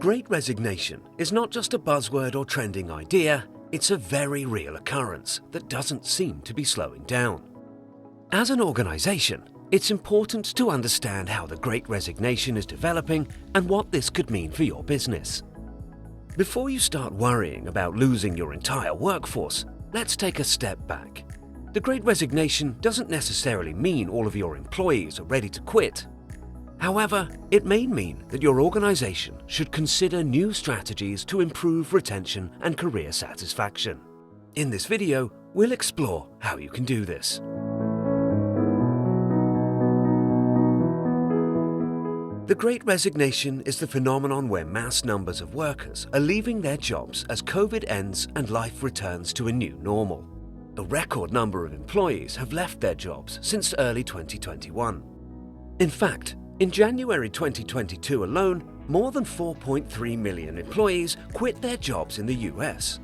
Great Resignation is not just a buzzword or trending idea, it's a very real occurrence that doesn't seem to be slowing down. As an organization, it's important to understand how the Great Resignation is developing and what this could mean for your business. Before you start worrying about losing your entire workforce, let's take a step back. The Great Resignation doesn't necessarily mean all of your employees are ready to quit. However, it may mean that your organization should consider new strategies to improve retention and career satisfaction. In this video, we'll explore how you can do this. The Great Resignation is the phenomenon where mass numbers of workers are leaving their jobs as COVID ends and life returns to a new normal. A record number of employees have left their jobs since early 2021. In fact, in January 2022 alone, more than 4.3 million employees quit their jobs in the US.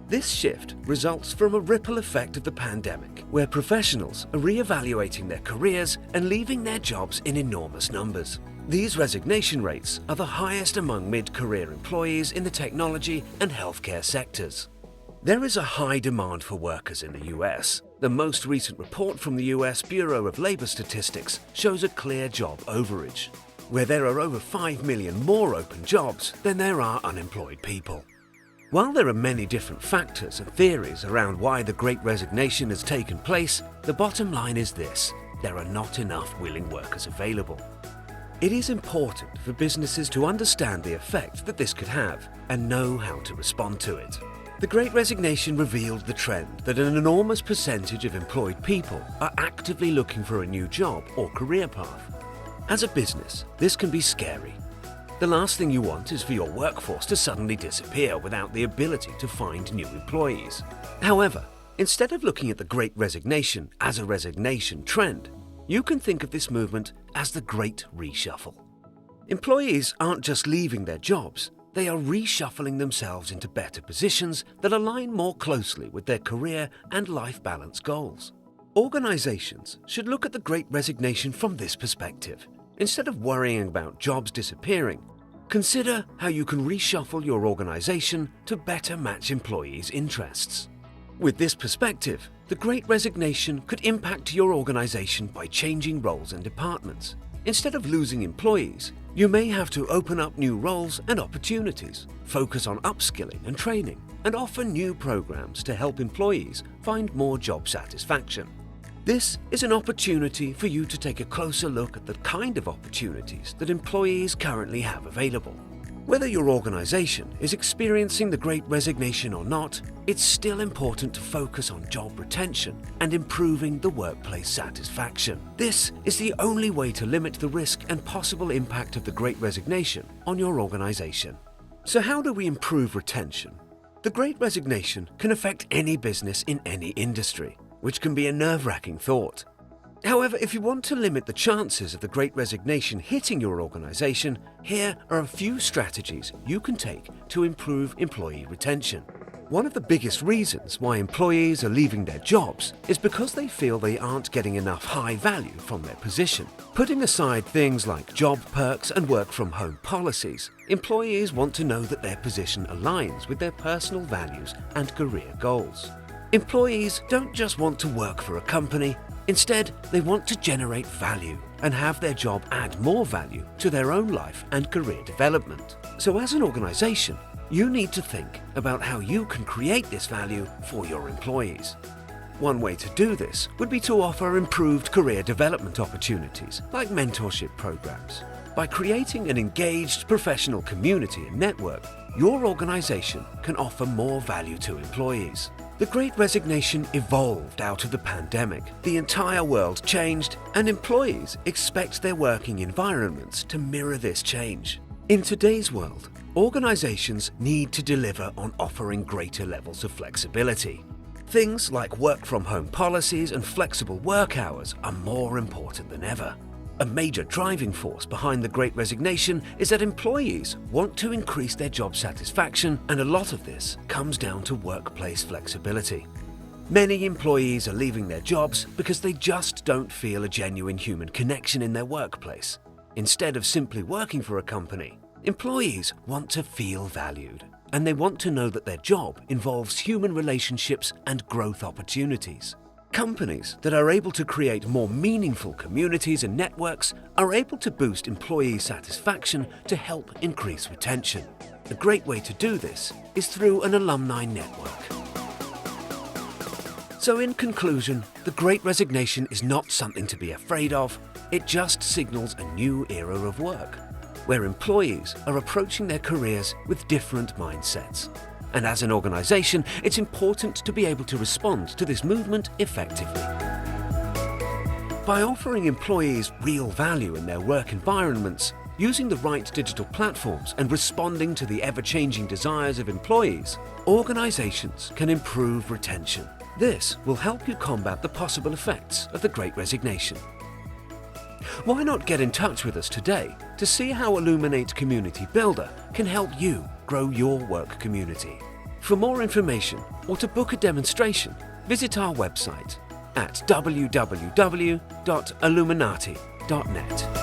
This shift results from a ripple effect of the pandemic, where professionals are re-evaluating their careers and leaving their jobs in enormous numbers. These resignation rates are the highest among mid-career employees in the technology and healthcare sectors. There is a high demand for workers in the US. The most recent report from the US Bureau of Labor Statistics shows a clear job overage, where there are over 5 million more open jobs than there are unemployed people. While there are many different factors and theories around why the Great Resignation has taken place, the bottom line is this: there are not enough willing workers available. It is important for businesses to understand the effect that this could have and know how to respond to it. The Great Resignation revealed the trend that an enormous percentage of employed people are actively looking for a new job or career path. As a business, this can be scary. The last thing you want is for your workforce to suddenly disappear without the ability to find new employees. However, instead of looking at the Great Resignation as a resignation trend, you can think of this movement as the Great Reshuffle. Employees aren't just leaving their jobs, they are reshuffling themselves into better positions that align more closely with their career and life balance goals. Organizations should look at the Great Resignation from this perspective. Instead of worrying about jobs disappearing, consider how you can reshuffle your organization to better match employees' interests. With this perspective, the Great Resignation could impact your organization by changing roles and departments. Instead of losing employees, you may have to open up new roles and opportunities, focus on upskilling and training, and offer new programs to help employees find more job satisfaction. This is an opportunity for you to take a closer look at the kind of opportunities that employees currently have available. Whether your organization is experiencing the Great Resignation or not, it's still important to focus on job retention and improving the workplace satisfaction. This is the only way to limit the risk and possible impact of the Great Resignation on your organization. So how do we improve retention? The Great Resignation can affect any business in any industry, which can be a nerve-wracking thought. However, if you want to limit the chances of the Great Resignation hitting your organization, here are a few strategies you can take to improve employee retention. One of the biggest reasons why employees are leaving their jobs is because they feel they aren't getting enough high value from their position. Putting aside things like job perks and work-from-home policies, employees want to know that their position aligns with their personal values and career goals. Employees don't just want to work for a company. Instead, they want to generate value and have their job add more value to their own life and career development. So as an organization, you need to think about how you can create this value for your employees. One way to do this would be to offer improved career development opportunities like mentorship programs. By creating an engaged professional community and network, your organization can offer more value to employees. The Great Resignation evolved out of the pandemic. The entire world changed, and employees expect their working environments to mirror this change. In today's world, organizations need to deliver on offering greater levels of flexibility. Things like work-from-home policies and flexible work hours are more important than ever. A major driving force behind the Great Resignation is that employees want to increase their job satisfaction, and a lot of this comes down to workplace flexibility. Many employees are leaving their jobs because they just don't feel a genuine human connection in their workplace. Instead of simply working for a company, Employees want to feel valued, and they want to know that their job involves human relationships and growth opportunities. Companies that are able to create more meaningful communities and networks are able to boost employee satisfaction to help increase retention. A great way to do this is through an alumni network. So in conclusion, the Great Resignation is not something to be afraid of. It just signals a new era of work, where employees are approaching their careers with different mindsets. And as an organisation, it's important to be able to respond to this movement effectively. By offering employees real value in their work environments, using the right digital platforms and responding to the ever-changing desires of employees, organisations can improve retention. This will help you combat the possible effects of the Great Resignation. Why not get in touch with us today to see how Illuminate Community Builder can help you grow your work community? For more information or to book a demonstration, visit our website at www.illuminati.net.